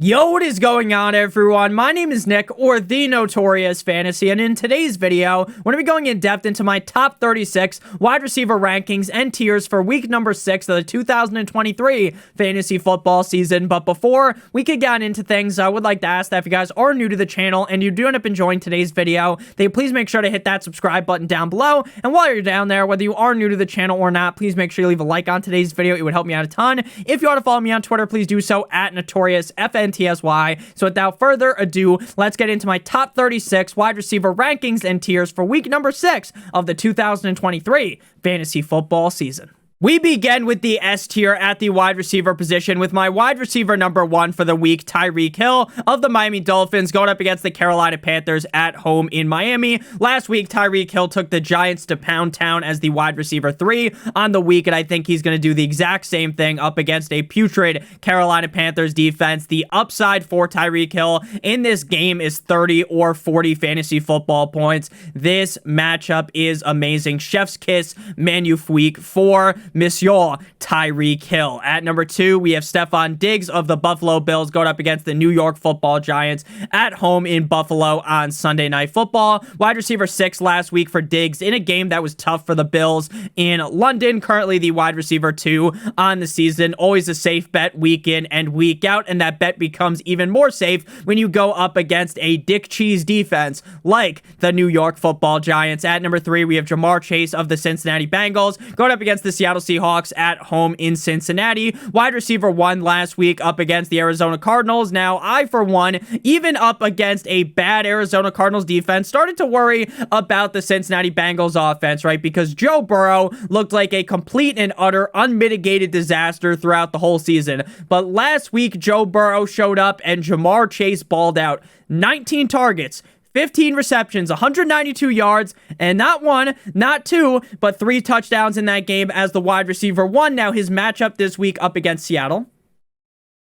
Yo, what is going on, everyone? My name is Nick, or the Notorious Fantasy, and in today's video, we're going to be going in depth into my top 36 wide receiver rankings and tiers for week number 6 of the 2023 fantasy football season. But before we could get into things, I would like to ask that if you guys are new to the channel and you do end up enjoying today's video, then please make sure to hit that subscribe button down below. And while you're down there, whether you are new to the channel or not, please make sure you leave a like on today's video. It would help me out a ton. If you want to follow me on Twitter, please do so at NotoriousFantasy. So without further ado, let's get into my top 36 wide receiver rankings and tiers for week number 6 of the 2023 fantasy football season. We begin with the S tier at the wide receiver position with my wide receiver number 1 for the week, Tyreek Hill of the Miami Dolphins, going up against the Carolina Panthers at home in Miami. Last week, Tyreek Hill took the Giants to Pound Town as the wide receiver 3 on the week, and I think he's going to do the exact same thing up against a putrid Carolina Panthers defense. The upside for Tyreek Hill in this game is 30 or 40 fantasy football points. This matchup is amazing. Chef's kiss, magnifique for Monsieur Tyreek Hill. At number 2, we have Stephon Diggs of the Buffalo Bills going up against the New York Football Giants at home in Buffalo on Sunday Night Football. Wide receiver 6 last week for Diggs in a game that was tough for the Bills in London. Currently the wide receiver 2 on the season. Always a safe bet week in and week out, and that bet becomes even more safe when you go up against a Dick Cheese defense like the New York Football Giants. At number 3, we have Jamar Chase of the Cincinnati Bengals going up against the Seattle Seahawks at home in Cincinnati. Wide receiver 1 last week up against the Arizona Cardinals. Now, I, for one, even up against a bad Arizona Cardinals defense, started to worry about the Cincinnati Bengals offense, right? Because Joe Burrow looked like a complete and utter unmitigated disaster throughout the whole season. But last week, Joe Burrow showed up and Jamar Chase balled out. 19 targets, 15 receptions, 192 yards, and not 1, not 2, but 3 touchdowns in that game as the wide receiver 1. Now, his matchup this week up against Seattle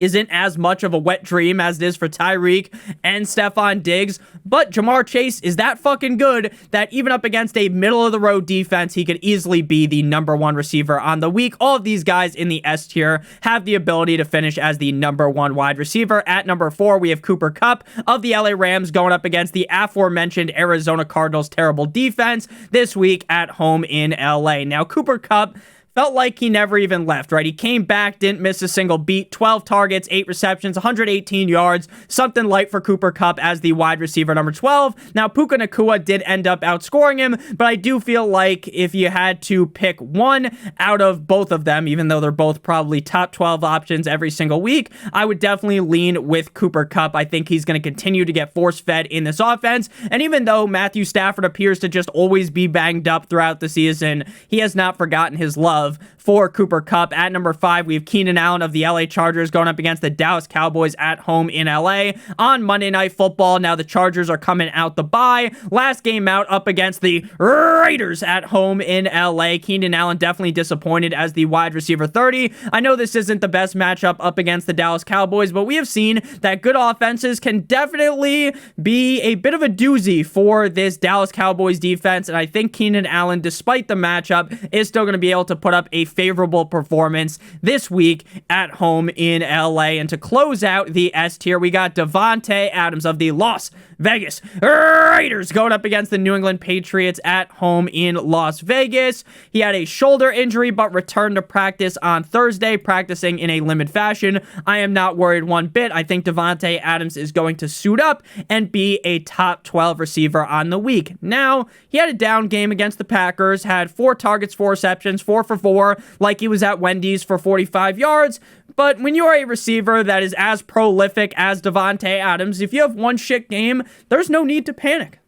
isn't as much of a wet dream as it is for Tyreek and Stephon Diggs, but Jamar Chase is that fucking good that even up against a middle-of-the-road defense, he could easily be the number 1 receiver on the week. All of these guys in the S tier have the ability to finish as the number 1 wide receiver. At number 4, we have Cooper Kupp of the LA Rams going up against the aforementioned Arizona Cardinals' terrible defense this week at home in LA. Now, Cooper Kupp felt like he never even left, right? He came back, didn't miss a single beat, 12 targets, 8 receptions, 118 yards, something light for Cooper Kupp as the wide receiver number 12. Now, Puka Nacua did end up outscoring him, but I do feel like if you had to pick one out of both of them, even though they're both probably top 12 options every single week, I would definitely lean with Cooper Kupp. I think he's going to continue to get force-fed in this offense, and even though Matthew Stafford appears to just always be banged up throughout the season, he has not forgotten his love for Cooper Kupp. At number 5, we have Keenan Allen of the LA Chargers going up against the Dallas Cowboys at home in LA on Monday Night Football. Now, the Chargers are coming out the bye. Last game out up against the Raiders at home in LA. Keenan Allen definitely disappointed as the wide receiver 30. I know this isn't the best matchup up against the Dallas Cowboys, but we have seen that good offenses can definitely be a bit of a doozy for this Dallas Cowboys defense, and I think Keenan Allen, despite the matchup, is still going to be able to put up a favorable performance this week at home in LA. And to close out the S tier, we got Davante Adams of the Las Vegas Raiders going up against the New England Patriots at home in Las Vegas. He had a shoulder injury but returned to practice on Thursday, practicing in a limited fashion. I am not worried one bit. I think Davante Adams is going to suit up and be a top 12 receiver on the week. Now, he had a down game against the Packers, had 4 targets, 4 receptions, 4 for 4, like he was at Wendy's for 45 yards. But when you're a receiver that is as prolific as Davante Adams, if you have one shit game, there's no need to panic.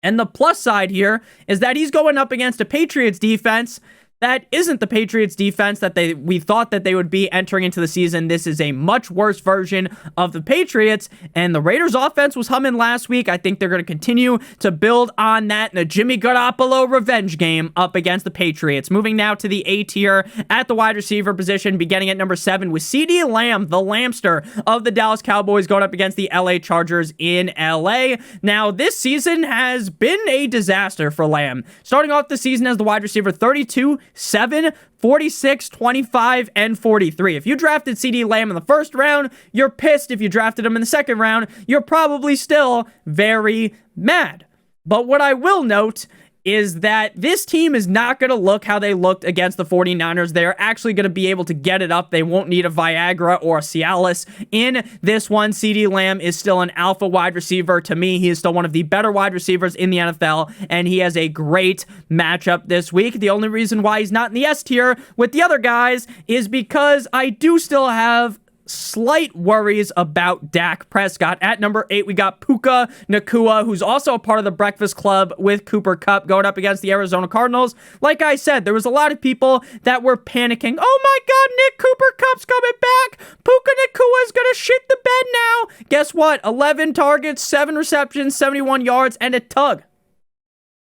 And the plus side here is that he's going up against a Patriots defense that isn't the Patriots defense that we thought that they would be entering into the season. This is a much worse version of the Patriots, and the Raiders offense was humming last week. I think they're going to continue to build on that in the Jimmy Garoppolo revenge game up against the Patriots. Moving now to the A tier at the wide receiver position, beginning at number 7 with CeeDee Lamb, the Lamster of the Dallas Cowboys, going up against the LA Chargers in LA. Now, this season has been a disaster for Lamb. Starting off the season as the wide receiver 32, 7, 46, 25, and 43. If you drafted CeeDee Lamb in the first round, you're pissed. If you drafted him in the second round, you're probably still very mad. But what I will note is that this team is not going to look how they looked against the 49ers. They're actually going to be able to get it up. They won't need a Viagra or a Cialis in this one. CeeDee Lamb is still an alpha wide receiver. To me, he is still one of the better wide receivers in the NFL, and he has a great matchup this week. The only reason why he's not in the S tier with the other guys is because I do still have slight worries about Dak Prescott. At number 8, we got Puka Nacua, who's also a part of the Breakfast Club with Cooper Kupp, going up against the Arizona Cardinals. Like I said, there was a lot of people that were panicking. Oh my God, Nick, Cooper Kupp's coming back. Puka Nacua is going to shit the bed now. Guess what? 11 targets, 7 receptions, 71 yards, and a tug.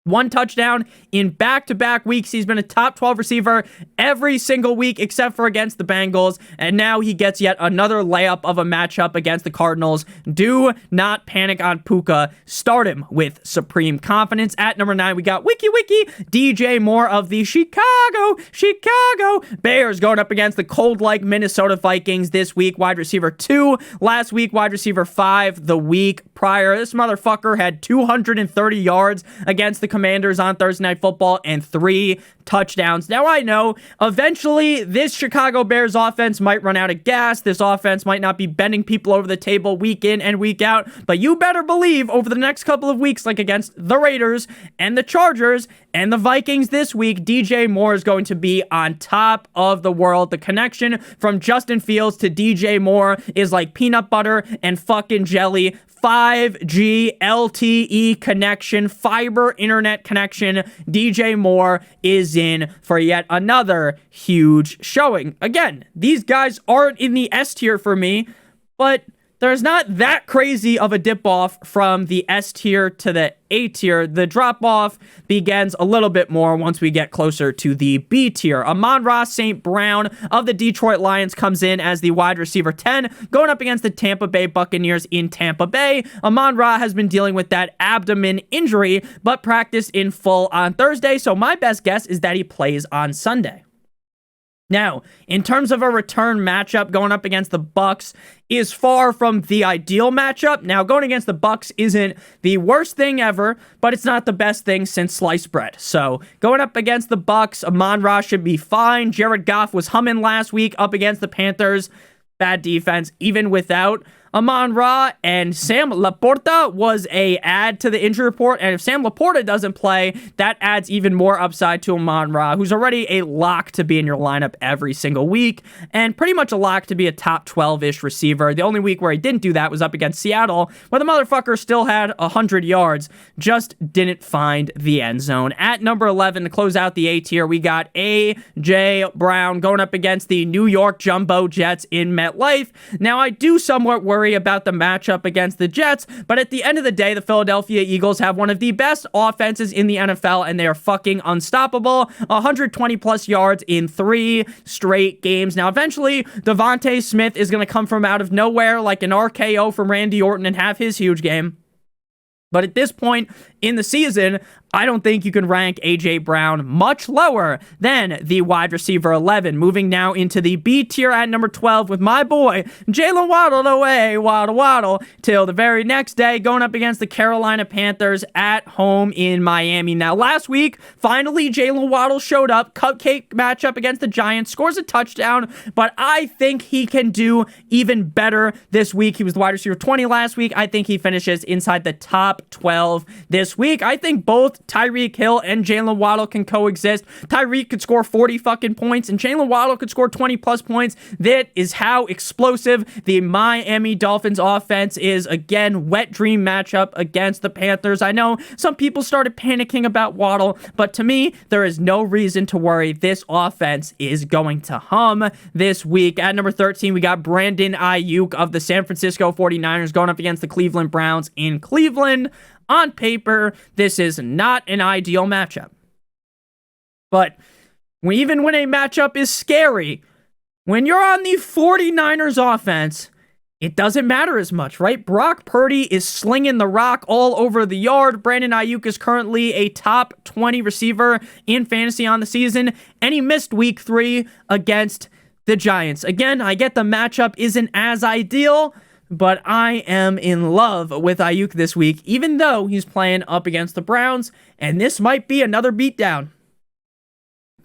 1 touchdown in back-to-back weeks. He's been a top 12 receiver every single week except for against the Bengals, and now he gets yet another layup of a matchup against the Cardinals. Do not panic on Puka. Start him with supreme confidence. At number 9, we got Wiki DJ Moore of the Chicago Bears, going up against the cold-like Minnesota Vikings this week. Wide receiver 2. Last week, wide receiver 5 the week prior. This motherfucker had 230 yards against the Commanders on Thursday Night Football and 3 touchdowns. Now, I know eventually this Chicago Bears offense might run out of gas. This offense might not be bending people over the table week in and week out, but you better believe over the next couple of weeks, like against the Raiders and the Chargers and the Vikings this week, DJ Moore is going to be on top of the world. The connection from Justin Fields to DJ Moore is like peanut butter and fucking jelly. 5G LTE connection, fiber internet connection. DJ Moore is in for yet another huge showing. Again, these guys aren't in the S tier for me, but there's not that crazy of a dip off from the S tier to the A tier. The drop off begins a little bit more once we get closer to the B tier. Amon-Ra St. Brown of the Detroit Lions comes in as the wide receiver 10, going up against the Tampa Bay Buccaneers in Tampa Bay. Amon-Ra has been dealing with that abdomen injury, but practiced in full on Thursday, so my best guess is that he plays on Sunday. Now, in terms of a return matchup, going up against the Bucs is far from the ideal matchup. Now, going against the Bucs isn't the worst thing ever, but it's not the best thing since sliced bread. So, going up against the Bucs, Amon-Ra should be fine. Jared Goff was humming last week up against the Panthers. Bad defense, even without Amon-Ra, and Sam Laporta was a add to the injury report, and if Sam Laporta doesn't play, that adds even more upside to Amon-Ra, who's already a lock to be in your lineup every single week, and pretty much a lock to be a top 12-ish receiver. The only week where he didn't do that was up against Seattle, where the motherfucker still had 100 yards, just didn't find the end zone. At number 11, to close out the A tier, we got A.J. Brown going up against the New York Jumbo Jets in MetLife. Now, I do somewhat worry about the matchup against the Jets, but at the end of the day, the Philadelphia Eagles have one of the best offenses in the NFL, and they are fucking unstoppable. 120 plus yards in 3 straight games. Now, eventually, Devontae Smith is going to come from out of nowhere like an RKO from Randy Orton and have his huge game. But at this point in the season, I don't think you can rank A.J. Brown much lower than the wide receiver 11. Moving now into the B tier at number 12 with my boy, Jalen Waddle away, waddle, till the very next day, going up against the Carolina Panthers at home in Miami. Now, last week, finally, Jalen Waddle showed up, cupcake matchup against the Giants, scores a touchdown, but I think he can do even better this week. He was the wide receiver 20 last week. I think he finishes inside the top 12 this week. I think both Tyreek Hill and Jalen Waddle can coexist. Tyreek could score 40 fucking points, and Jalen Waddle could score 20 plus points. That is how explosive the Miami Dolphins offense is. Again, wet dream matchup against the Panthers. I know some people started panicking about Waddle, but to me, there is no reason to worry. This offense is going to hum this week. At number 13, we got Brandon Ayuk of the San Francisco 49ers going up against the Cleveland Browns in Cleveland. On paper, this is not an ideal matchup. But even when a matchup is scary, when you're on the 49ers offense it doesn't matter as much, right? Brock Purdy is slinging the rock all over the yard. Brandon Ayuk is currently a top 20 receiver in fantasy on the season, and he missed week 3 against the Giants. Again, I get the matchup isn't as ideal, but I am in love with Ayuk this week, even though he's playing up against the Browns, and this might be another beatdown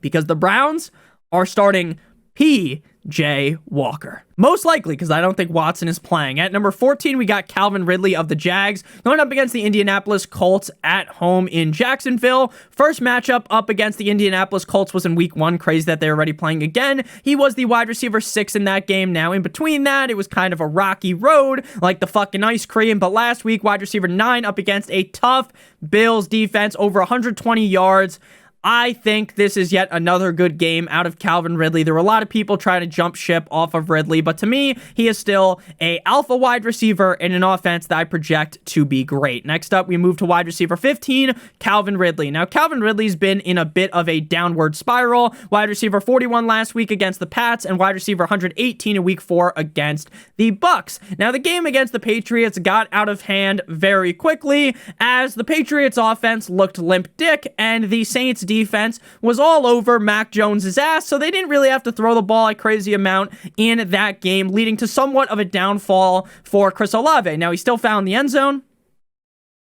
because the Browns are starting P.J. Walker. Most likely, because I don't think Watson is playing. At number 14, we got Calvin Ridley of the Jags going up against the Indianapolis Colts at home in Jacksonville. First matchup up against the Indianapolis Colts was in week 1. Crazy that they're already playing again. He was the wide receiver 6 in that game. Now, in between that, it was kind of a rocky road, like the fucking ice cream. But last week, wide receiver 9 up against a tough Bills defense, over 120 yards. I think this is yet another good game out of Calvin Ridley. There were a lot of people trying to jump ship off of Ridley, but to me, he is still a alpha wide receiver in an offense that I project to be great. Next up, we move to wide receiver 15, Calvin Ridley. Now, Calvin Ridley's been in a bit of a downward spiral. Wide receiver 41 last week against the Pats, and wide receiver 118 in week 4 against the Bucks. Now, the game against the Patriots got out of hand very quickly as the Patriots offense looked limp dick, and the Saints defense was all over Mac Jones's ass, so they didn't really have to throw the ball a crazy amount in that game, leading to somewhat of a downfall for Chris Olave. Now, he still found the end zone.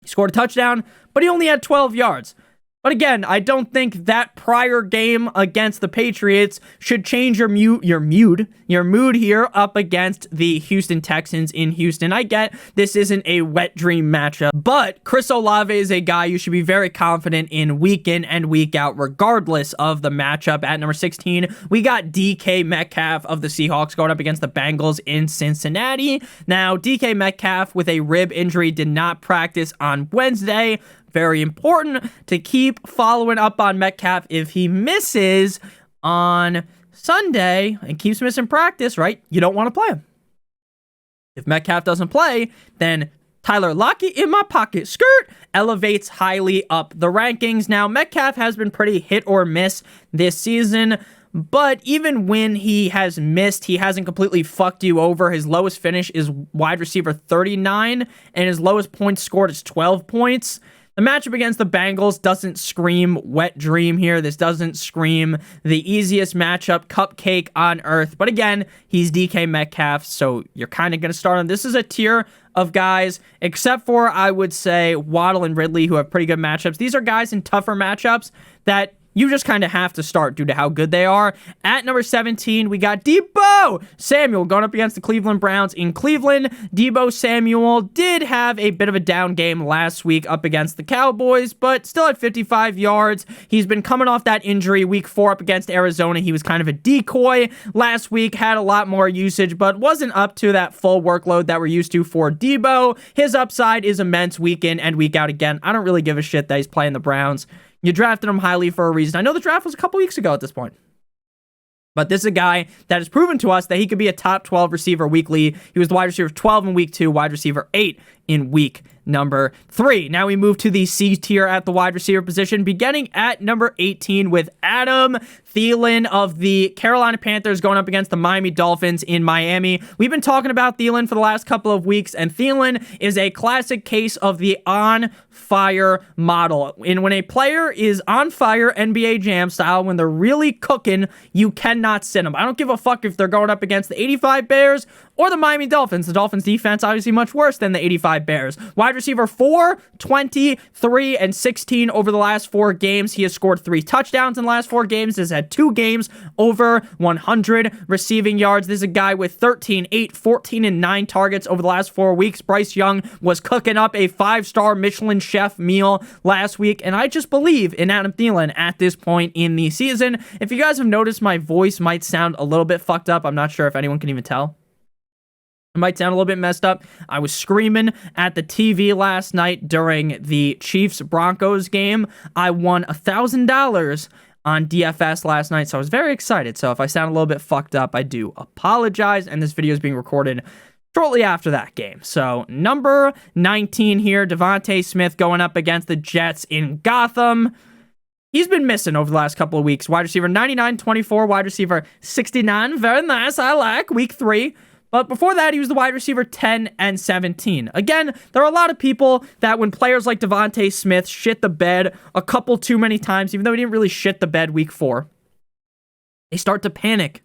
He scored a touchdown, but he only had 12 yards. But again, I don't think that prior game against the Patriots should change your mood here up against the Houston Texans in Houston. I get this isn't a wet dream matchup, but Chris Olave is a guy you should be very confident in week in and week out, regardless of the matchup. At number 16, we got DK Metcalf of the Seahawks going up against the Bengals in Cincinnati. Now, DK Metcalf with a rib injury did not practice on Wednesday. Very important to keep following up on Metcalf. If he misses on Sunday and keeps missing practice, right, you don't want to play him. If Metcalf doesn't play, then Tyler Lockett in my pocket, skirt, elevates highly up the rankings. Now, Metcalf has been pretty hit or miss this season, but even when he has missed, he hasn't completely fucked you over. His lowest finish is wide receiver 39, and his lowest points scored is 12 points. The matchup against the Bengals doesn't scream wet dream here. This doesn't scream the easiest matchup, cupcake on earth. But again, he's DK Metcalf, so you're kind of going to start on. This is a tier of guys, except for, I would say, Waddle and Ridley, who have pretty good matchups. These are guys in tougher matchups that you just kind of have to start due to how good they are. At number 17, we got Deebo Samuel going up against the Cleveland Browns in Cleveland. Deebo Samuel did have a bit of a down game last week up against the Cowboys, but still at 55 yards. He's been coming off that injury week 4 up against Arizona. He was kind of a decoy last week, had a lot more usage, but wasn't up to that full workload that we're used to for Deebo. His upside is immense week in and week out. Again, I don't really give a shit that he's playing the Browns. You drafted him highly for a reason. I know the draft was a couple weeks ago at this point. But this is a guy that has proven to us that he could be a top 12 receiver weekly. He was the wide receiver 12 in week 2, wide receiver 8 in week number 3. Now we move to the C tier at the wide receiver position, beginning at number 18 with Adam Thielen of the Carolina Panthers going up against the Miami Dolphins in Miami. We've been talking about Thielen for the last couple of weeks, and Thielen is a classic case of the on-fire model. And when a player is on fire, NBA Jam style, when they're really cooking, you cannot sit them. I don't give a fuck if they're going up against the 85 Bears or the Miami Dolphins. The Dolphins defense obviously much worse than the 85 Bears. Wide receiver 4, 20, 3, and 16 over the last 4 games. He has scored 3 touchdowns in the last 4 games. Has had 2 games over 100 receiving yards. This is a guy with 13, 8, 14, and 9 targets over the last 4 weeks. Bryce Young was cooking up a 5-star Michelin chef meal last week, and I just believe in Adam Thielen at this point in the season. If you guys have noticed, my voice might sound a little bit fucked up. I'm not sure if anyone can even tell. It might sound a little bit messed up. I was screaming at the TV last night during the Chiefs-Broncos game. I won $1,000 on DFS last night, so I was very excited. So if I sound a little bit fucked up, I do apologize, and this video is being recorded shortly after that game. So number 19 here, Devontae Smith going up against the Jets in Gotham. He's been missing over the last couple of weeks. Wide receiver 99, 24, wide receiver 69. Very nice. I like week 3. But before that, he was the wide receiver 10 and 17. Again, there are a lot of people that when players like Devontae Smith shit the bed a couple too many times, even though he didn't really shit the bed week 4, they start to panic.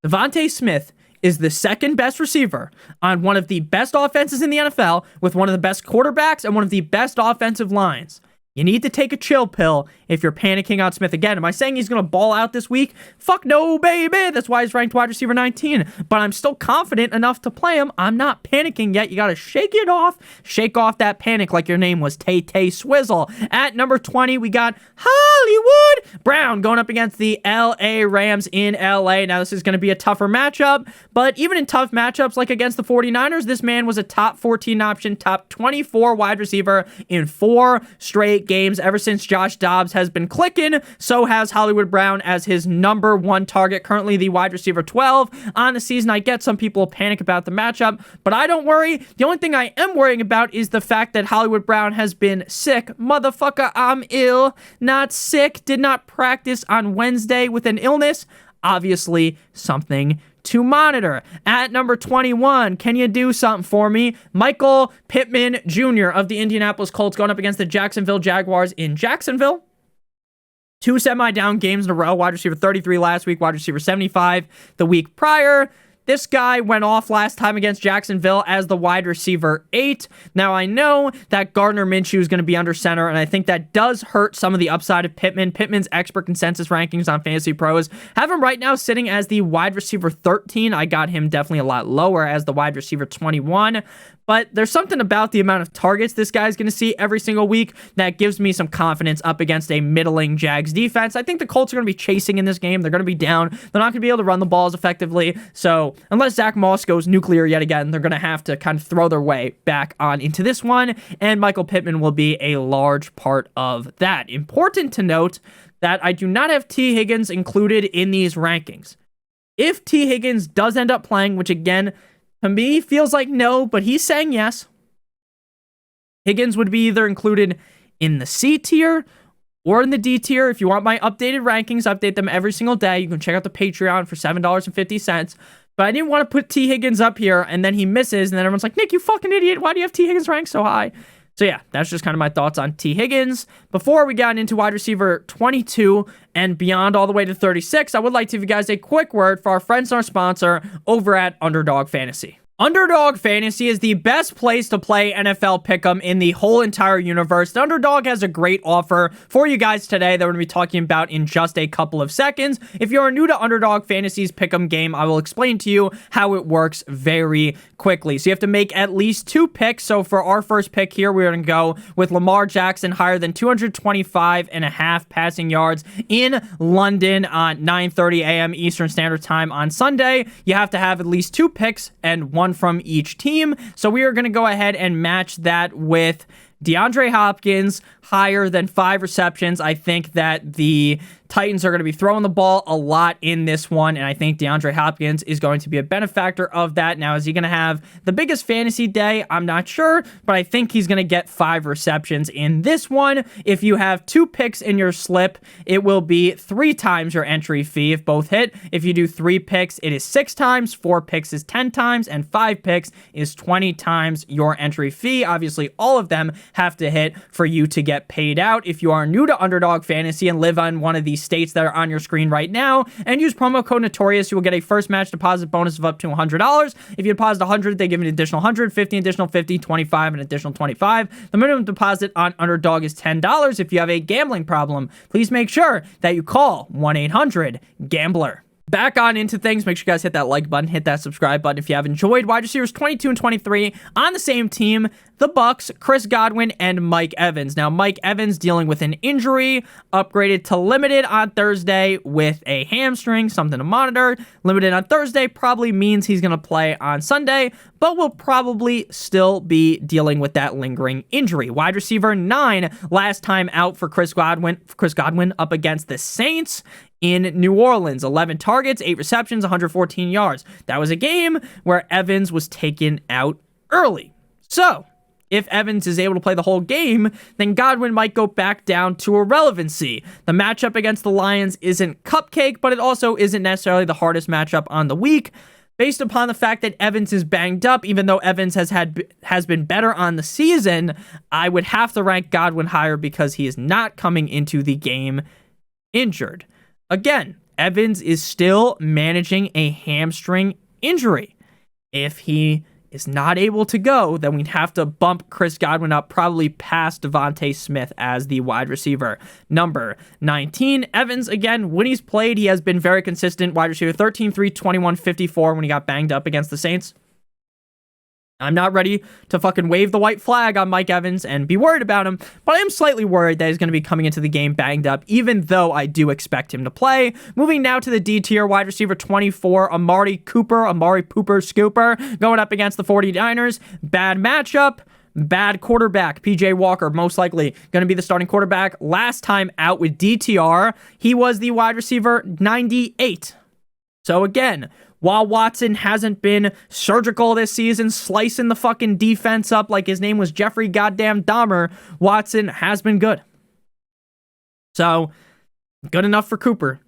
Devontae Smith is the second best receiver on one of the best offenses in the NFL with one of the best quarterbacks and one of the best offensive lines. You need to take a chill pill if you're panicking on Smith again. Am I saying he's going to ball out this week? Fuck no, baby. That's why he's ranked wide receiver 19. But I'm still confident enough to play him. I'm not panicking yet. You got to shake it off. Shake off that panic like your name was Tay-Tay Swizzle. At number 20, we got Hollywood Brown going up against the LA Rams in LA. Now, this is going to be a tougher matchup. But even in tough matchups like against the 49ers, this man was a top 14 option, top 24 wide receiver in 4 straight games ever since Josh Dobbs has been clicking. So has Hollywood Brown as his number 1 target, currently the wide receiver 12 on the season. I get some people panic about the matchup, but I don't worry. The only thing I am worrying about is the fact that Hollywood Brown has been sick. Motherfucker, I'm ill, not sick, did not practice on Wednesday with an illness. Obviously, something to monitor. At number 21, can you do something for me? Michael Pittman Jr. of the Indianapolis Colts going up against the Jacksonville Jaguars in Jacksonville. 2 semi-down games in a row. Wide receiver 33 last week, wide receiver 75 the week prior. This guy went off last time against Jacksonville as the wide receiver 8. Now, I know that Gardner Minshew is going to be under center, and I think that does hurt some of the upside of Pittman. Pittman's expert consensus rankings on Fantasy Pros have him right now sitting as the wide receiver 13. I got him definitely a lot lower as the wide receiver 21. But there's something about the amount of targets this guy's going to see every single week that gives me some confidence up against a middling Jags defense. I think the Colts are going to be chasing in this game. They're going to be down. They're not going to be able to run the balls effectively. So unless Zach Moss goes nuclear yet again, they're going to have to kind of throw their way back on into this one. And Michael Pittman will be a large part of that. Important to note that I do not have T. Higgins included in these rankings. If T. Higgins does end up playing, which again, to me, feels like no, but he's saying yes, Higgins would be either included in the C tier or in the D tier. If you want my updated rankings, update them every single day. You can check out the Patreon for $7.50. But I didn't want to put T. Higgins up here, and then he misses, and then everyone's like, Nick, you fucking idiot. Why do you have T. Higgins ranked so high? So yeah, that's just kind of my thoughts on T. Higgins. Before we got into wide receiver 22 and beyond all the way to 36, I would like to give you guys a quick word for our friends and our sponsor over at Underdog Fantasy. Underdog Fantasy is the best place to play NFL Pick'em in the whole entire universe. The Underdog has a great offer for you guys today that we're going to be talking about in just a couple of seconds. If you are new to Underdog Fantasy's Pick'em game, I will explain to you how it works very quickly. So you have to make at least 2 picks. So for our first pick here, we're going to go with Lamar Jackson higher than 225.5 passing yards in London on 9:30 a.m. Eastern Standard Time on Sunday. You have to have at least 2 picks and 1 from each team. So we are going to go ahead and match that with DeAndre Hopkins higher than 5 receptions. I think that the Titans are going to be throwing the ball a lot in this one, and I think DeAndre Hopkins is going to be a benefactor of that. Now, is he going to have the biggest fantasy day? I'm not sure, but I think he's going to get 5 receptions in this one. If you have 2 picks in your slip, it will be 3 times your entry fee if both hit. If you do 3 picks, it is 6 times, 4 picks is 10 times, and 5 picks is 20 times your entry fee. Obviously, all of them have to hit for you to get paid out. If you are new to Underdog Fantasy and live on one of these states that are on your screen right now and use promo code Notorious, you will get a first match deposit bonus of up to $100. If you deposit 100, they give an additional 100, 50 additional 50, 25 an additional 25. The minimum deposit on Underdog is $10. If you have a gambling problem, please make sure that you call 1-800-GAMBLER. Back on into things, make sure you guys hit that like button, hit that subscribe button if you have enjoyed. Wide receivers 22 and 23 on the same team, the Bucks, Chris Godwin, and Mike Evans. Now, Mike Evans dealing with an injury, upgraded to limited on Thursday with a hamstring, something to monitor. Limited on Thursday probably means he's going to play on Sunday, but will probably still be dealing with that lingering injury. Wide receiver 9, last time out for Chris Godwin up against the Saints in New Orleans. 11 targets, 8 receptions, 114 yards. That was a game where Evans was taken out early. So, if Evans is able to play the whole game, then Godwin might go back down to irrelevancy. The matchup against the Lions isn't cupcake, but it also isn't necessarily the hardest matchup on the week. based upon the fact that Evans is banged up, even though Evans has been better on the season, I would have to rank Godwin higher because he is not coming into the game injured. Again, Evans is still managing a hamstring injury. If he is not able to go, then we'd have to bump Chris Godwin up probably past Devontae Smith as the wide receiver number 19. Evans, again, when he's played, he has been very consistent. Wide receiver 13, 3, 21, 54 when he got banged up against the Saints. I'm not ready to fucking wave the white flag on Mike Evans and be worried about him, but I am slightly worried that he's going to be coming into the game banged up, even though I do expect him to play. Moving now to the D tier, wide receiver 24, Amari Pooper Scooper, going up against the 49ers. Bad matchup. Bad quarterback. PJ Walker, most likely going to be the starting quarterback. Last time out with DTR, he was the wide receiver 98. So again, while Watson hasn't been surgical this season, slicing the fucking defense up like his name was Jeffrey goddamn Dahmer, Watson has been good. So, good enough for Cooper.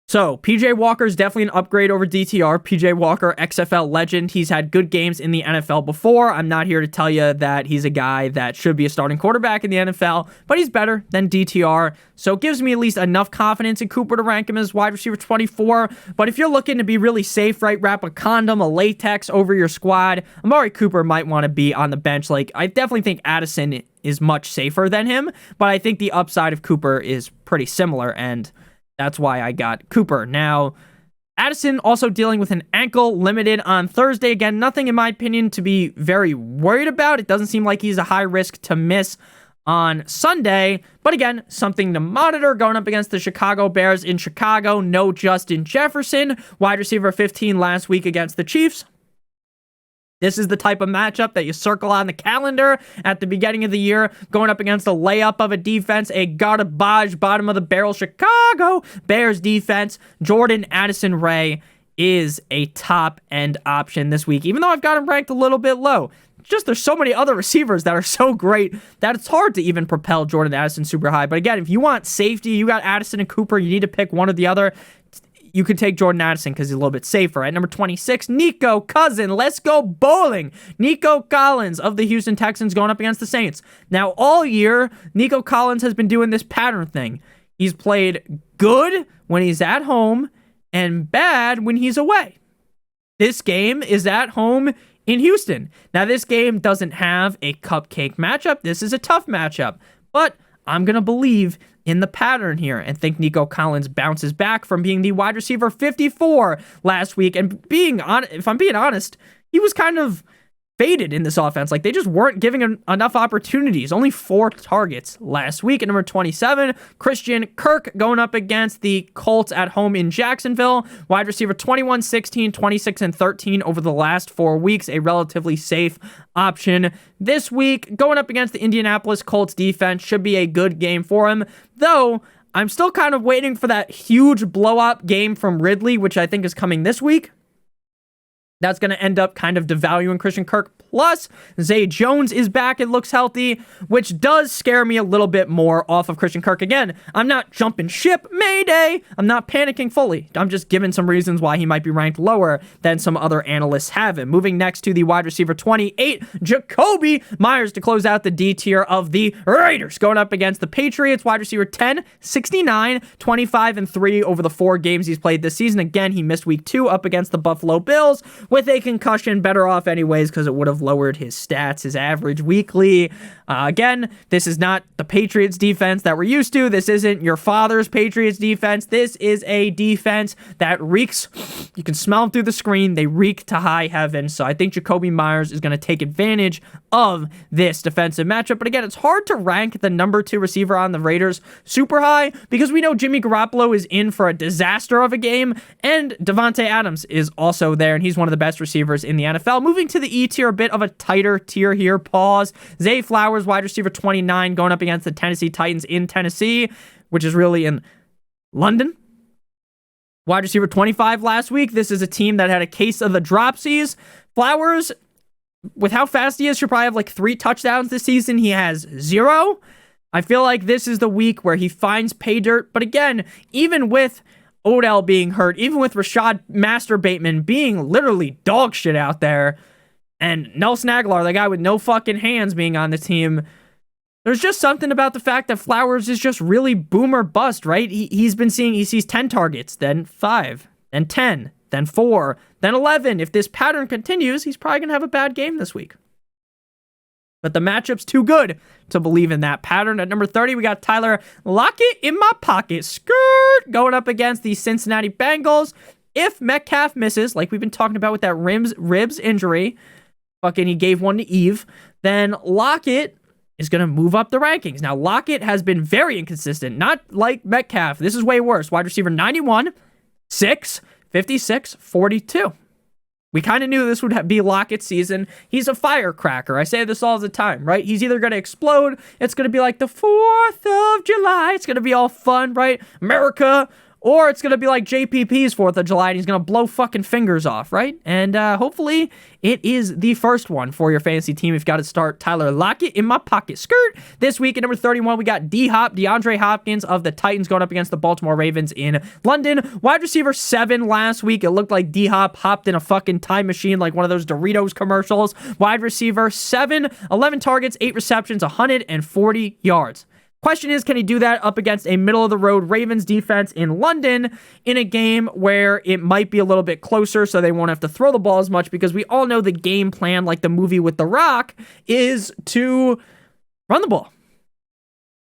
So, PJ Walker is definitely an upgrade over DTR. PJ Walker, XFL legend. He's had good games in the NFL before. I'm not here to tell you that he's a guy that should be a starting quarterback in the NFL, but he's better than DTR. So, it gives me at least enough confidence in Cooper to rank him as wide receiver 24. But if you're looking to be really safe, right, wrap a condom, a latex over your squad, Amari Cooper might want to be on the bench. Like, I definitely think Addison is much safer than him, but I think the upside of Cooper is pretty similar, and that's why I got Cooper. Now, Addison also dealing with an ankle, limited on Thursday. Again, nothing in my opinion to be very worried about. It doesn't seem like he's a high risk to miss on Sunday. But again, something to monitor going up against the Chicago Bears in Chicago. No Justin Jefferson, wide receiver 15 last week against the Chiefs. This is the type of matchup that you circle on the calendar at the beginning of the year, going up against a layup of a defense, a garbage bottom of the barrel Chicago Bears defense. Jordan Addison Ray is a top end option this week, even though I've got him ranked a little bit low. Just there's so many other receivers that are so great that it's hard to even propel Jordan Addison super high. But again, if you want safety, you got Addison and Cooper, you need to pick one or the other. You could take Jordan Addison because he's a little bit safer. At number 26, Nico Cousin. Let's go bowling. Nico Collins of the Houston Texans going up against the Saints. Now, all year, Nico Collins has been doing this pattern thing. He's played good when he's at home and bad when he's away. This game is at home in Houston. Now, this game doesn't have a cupcake matchup. This is a tough matchup. But I'm going to believe in the pattern here and think Nico Collins bounces back from being the wide receiver 54 last week. And if I'm being honest, he was kind of faded in this offense. Like, they just weren't giving him enough opportunities. Only 4 targets last week. At number 27, Christian Kirk going up against the Colts at home in Jacksonville. Wide receiver 21, 16, 26, and 13 over the last 4 weeks. A relatively safe option this week. Going up against the Indianapolis Colts defense. Should be a good game for him. Though, I'm still kind of waiting for that huge blow-up game from Ridley, which I think is coming this week. That's going to end up kind of devaluing Christian Kirk. Plus, Zay Jones is back and looks healthy, which does scare me a little bit more off of Christian Kirk. Again, I'm not jumping ship, mayday. I'm not panicking fully. I'm just giving some reasons why he might be ranked lower than some other analysts have him. Moving next to the wide receiver 28, Jacoby Myers to close out the D tier of the Raiders. Going up against the Patriots, wide receiver 10, 69, 25, and 3 over the 4 games he's played this season. Again, he missed week 2 up against the Buffalo Bills with a concussion. Better off anyways because it would have lowered his stats, his average weekly. Again, this is not the Patriots defense that we're used to. This isn't your father's Patriots defense. This is a defense that reeks. You can smell them through the screen. They reek to high heaven. So I think Jacoby Myers is going to take advantage of this defensive matchup. But again, it's hard to rank the number 2 receiver on the Raiders super high because we know Jimmy Garoppolo is in for a disaster of a game, and Devontae Adams is also there, and he's one of the best receivers in the NFL. Moving to the E tier, a bit of a tighter tier here. Pause. Zay Flowers, wide receiver 29, going up against the Tennessee Titans in Tennessee, which is really in London. Wide receiver 25 last week. This is a team that had a case of the dropsies. Flowers, with how fast he is, should probably have like 3 touchdowns this season. He has 0. I feel like this is the week where he finds pay dirt. But again, even with Odell being hurt, even with Rashad Master Bateman being literally dog shit out there, and Nelson Aguilar, the guy with no fucking hands, being on the team, there's just something about the fact that Flowers is just really boom or bust, right? He sees 10 targets, then 5, then 10, then 4, then 11. If this pattern continues, he's probably going to have a bad game this week. But the matchup's too good to believe in that pattern. At number 30, we got Tyler Lockett in my pocket. Skirt going up against the Cincinnati Bengals. If Metcalf misses, like we've been talking about with that ribs injury, fucking he gave one to Eve, then Lockett is going to move up the rankings. Now, Lockett has been very inconsistent, not like Metcalf. This is way worse. Wide receiver 91, 6, 56, 42. We kind of knew this would be Lockett's season. He's a firecracker. I say this all the time, right? He's either going to explode. It's going to be like the 4th of July. It's going to be all fun, right? America. Or it's going to be like JPP's 4th of July, and he's going to blow fucking fingers off, right? And hopefully it is the first one for your fantasy team. You've got to start Tyler Lockett in my pocket. Skirt. This week at number 31, we got D-Hop, DeAndre Hopkins of the Titans going up against the Baltimore Ravens in London. Wide receiver 7 last week. It looked like D-Hop hopped in a fucking time machine like one of those Doritos commercials. Wide receiver 7, 11 targets, 8 receptions, 140 yards. Question is, can he do that up against a middle-of-the-road Ravens defense in London in a game where it might be a little bit closer so they won't have to throw the ball as much? Because we all know the game plan, like the movie with The Rock, is to run the ball.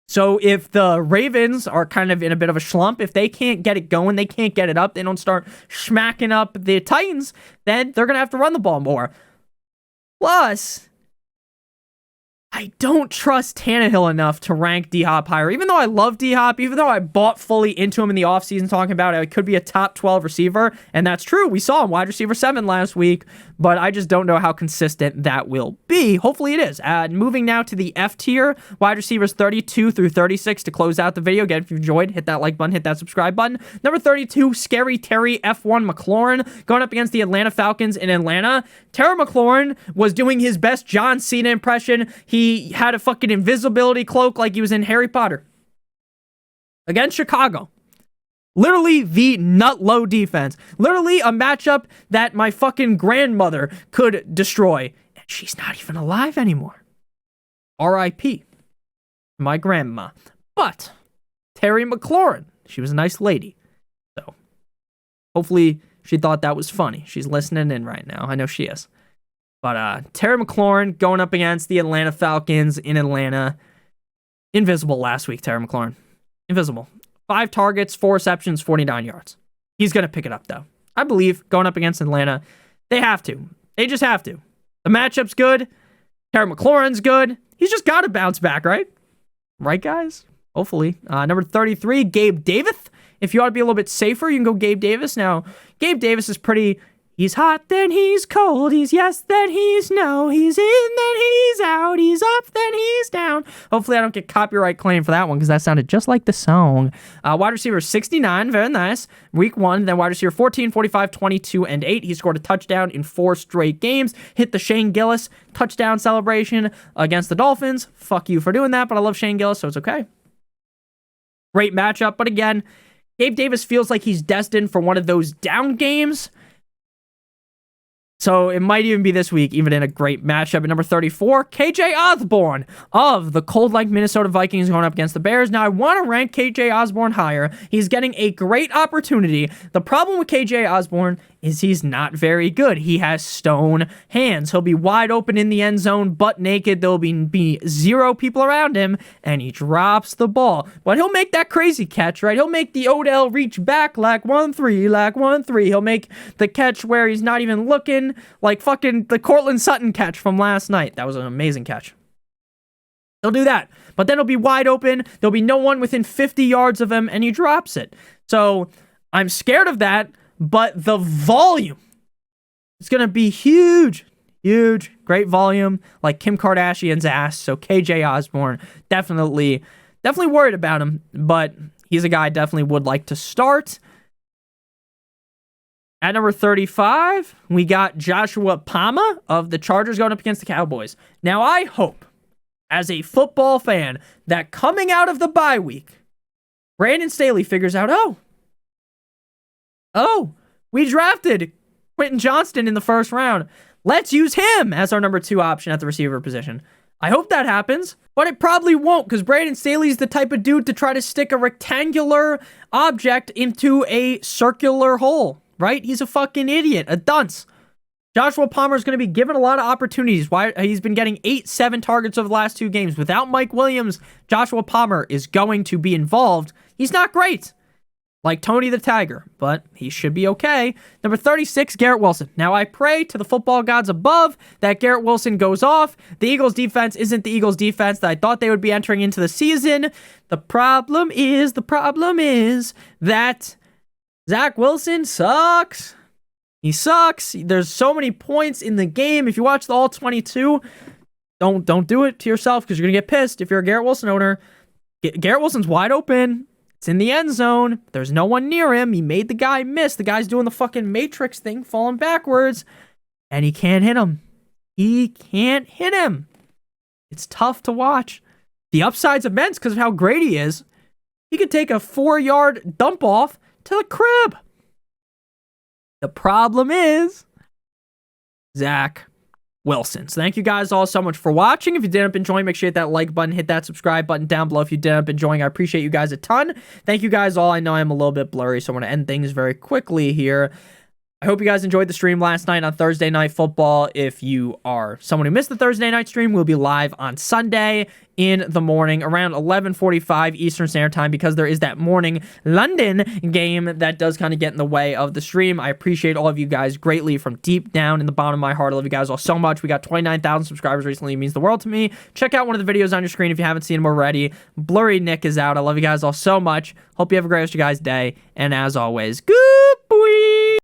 So if the Ravens are kind of in a bit of a slump, if they can't get it going, they can't get it up, they don't start smacking up the Titans, then they're going to have to run the ball more. Plus, I don't trust Tannehill enough to rank D-Hop higher. Even though I love D-Hop, even though I bought fully into him in the offseason talking about it could be a top 12 receiver, and that's true. We saw him wide receiver 7 last week, but I just don't know how consistent that will be. Hopefully it is. Moving now to the F tier, wide receivers 32 through 36 to close out the video. Again, if you enjoyed, hit that like button, hit that subscribe button. Number 32, Scary Terry F1 McLaurin going up against the Atlanta Falcons in Atlanta. Terry McLaurin was doing his best John Cena impression. He had a fucking invisibility cloak like he was in Harry Potter. Against Chicago. Literally the nut low defense. Literally a matchup that my fucking grandmother could destroy. And she's not even alive anymore. R.I.P. my grandma. But Terry McLaurin, she was a nice lady. So hopefully she thought that was funny. She's listening in right now. I know she is. But Terry McLaurin going up against the Atlanta Falcons in Atlanta. Invisible last week, Terry McLaurin. Invisible. 5 targets, 4 receptions, 49 yards. He's going to pick it up, though. I believe going up against Atlanta, they have to. They just have to. The matchup's good. Terry McLaurin's good. He's just got to bounce back, right? Right, guys? Hopefully. Number 33, Gabe Davis. If you ought to be a little bit safer, you can go Gabe Davis. Now, Gabe Davis is pretty... He's hot, then he's cold. He's yes, then he's no. He's in, then he's out. He's up, then he's down. Hopefully I don't get copyright claim for that one because that sounded just like the song. Wide receiver 69, very nice. Week 1, then wide receiver 14, 45, 22, and 8. He scored a touchdown in 4 straight games. Hit the Shane Gillis touchdown celebration against the Dolphins. Fuck you for doing that, but I love Shane Gillis, so it's okay. Great matchup, but again, Gabe Davis feels like he's destined for one of those down games. So it might even be this week, even in a great matchup. At number 34, KJ Osborne of the cold-like Minnesota Vikings going up against the Bears. Now, I want to rank KJ Osborne higher. He's getting a great opportunity. The problem with KJ Osborne is he's not very good. He has stone hands. He'll be wide open in the end zone, butt naked. There'll be 0 people around him, and he drops the ball. But he'll make that crazy catch, right? He'll make the Odell reach back like 1-3, like 1-3. He'll make the catch where he's not even looking, like fucking the Cortland Sutton catch from last night. That was an amazing catch. He'll do that. But then he'll be wide open. There'll be no one within 50 yards of him, and he drops it. So I'm scared of that. But the volume is going to be huge, huge, great volume, like Kim Kardashian's ass. So KJ Osborne, definitely worried about him, but he's a guy I definitely would like to start. At number 35, we got Joshua Palmer of the Chargers going up against the Cowboys. Now, I hope, as a football fan, that coming out of the bye week, Brandon Staley figures out, oh, Oh, we drafted Quentin Johnston in the first round. Let's use him as our number 2 option at the receiver position. I hope that happens, but it probably won't because Brandon Staley's the type of dude to try to stick a rectangular object into a circular hole, right? He's a fucking idiot, a dunce. Joshua Palmer is going to be given a lot of opportunities. He's been getting 8-7 targets over the last 2 games. Without Mike Williams, Joshua Palmer is going to be involved. He's not great, like Tony the Tiger, but he should be okay. Number 36, Garrett Wilson. Now, I pray to the football gods above that Garrett Wilson goes off. The Eagles' defense isn't the Eagles' defense that I thought they would be entering into the season. The problem is that Zach Wilson sucks. He sucks. There's so many points in the game. If you watch the all 22, don't do it to yourself because you're going to get pissed if you're a Garrett Wilson owner. Garrett Wilson's wide open. It's in the end zone. There's no one near him. He made the guy miss. The guy's doing the fucking Matrix thing, falling backwards, and he can't hit him. He can't hit him. It's tough to watch. The upside's immense because of how great he is. He could take a 4-yard dump off to the crib. The problem is Zach Wilson. So thank you guys all so much for watching. If you did end up enjoying, make sure you hit that like button, hit that subscribe button down below if you did end up enjoying. I appreciate you guys a ton. Thank you guys all. I know I'm a little bit blurry, so I'm going to end things very quickly here. I hope you guys enjoyed the stream last night on Thursday Night Football. If you are someone who missed the Thursday night stream, we'll be live on Sunday in the morning around 11:45 Eastern Standard Time because there is that morning London game that does kind of get in the way of the stream. I appreciate all of you guys greatly from deep down in the bottom of my heart. I love you guys all so much. We got 29,000 subscribers recently. It means the world to me. Check out one of the videos on your screen if you haven't seen them already. Blurry Nick is out. I love you guys all so much. Hope you have a great rest of your guys' day. And as always, good boy.